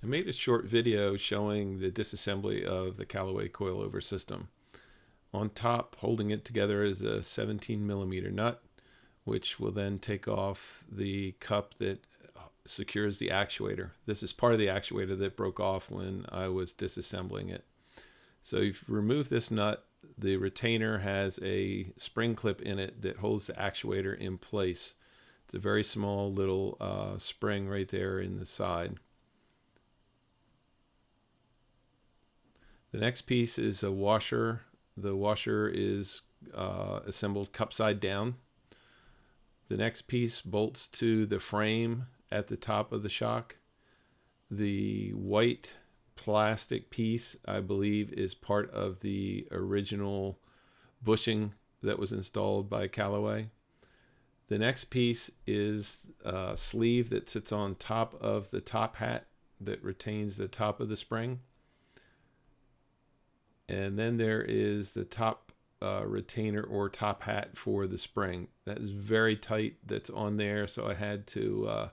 I made a short video showing the disassembly of the Callaway coilover system. On top, holding it together, is a 17mm nut, which will then take off the cup that secures the actuator. This is part of the actuator that broke off when I was disassembling it. So you've removed this nut. The retainer has a spring clip in it that holds the actuator in place. It's a very small little spring right there in the side. The next piece is a washer. The washer is assembled cup side down. The next piece bolts to the frame at the top of the shock. The white plastic piece, I believe, is part of the original bushing that was installed by Callaway. The next piece is a sleeve that sits on top of the top hat that retains the top of the spring. And then there is the top retainer or top hat for the spring. That is very tight, that's on there, so I had to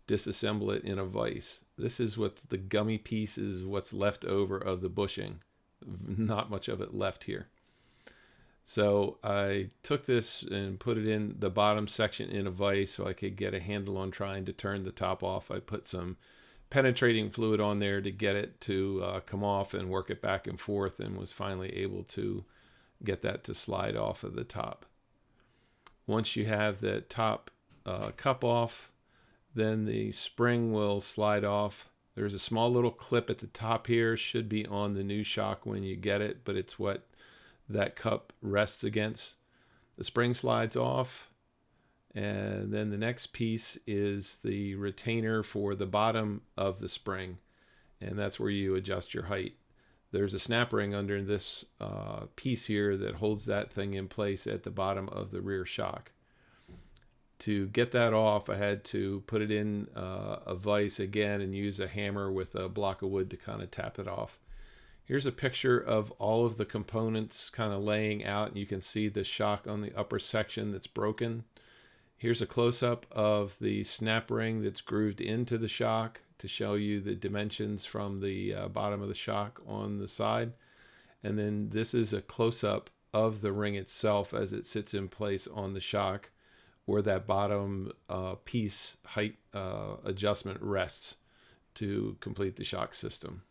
disassemble it in a vise. This is what's the gummy piece, is what's left over of the bushing. Not much of it left here. So I took this and put it in the bottom section in a vise so I could get a handle on trying to turn the top off. I put some penetrating fluid on there to get it to come off and work it back and forth, and was finally able to get that to slide off of the top. Once you have the top cup off, then the spring will slide off. There's a small little clip at the top here, should be on the new shock when you get it, but it's what that cup rests against. The spring slides off, and then the next piece is the retainer for the bottom of the spring, and that's where you adjust your height. There's a snap ring under this piece here that holds that thing in place at the bottom of the rear shock. To get that off, I had to put it in a vise again and use a hammer with a block of wood to kind of tap it off. Here's a picture of all of the components kind of laying out, and you can see the shock on the upper section that's broken. Here's a close-up of the snap ring that's grooved into the shock to show you the dimensions from the bottom of the shock on the side. And then this is a close-up of the ring itself as it sits in place on the shock, where that bottom piece height adjustment rests to complete the shock system.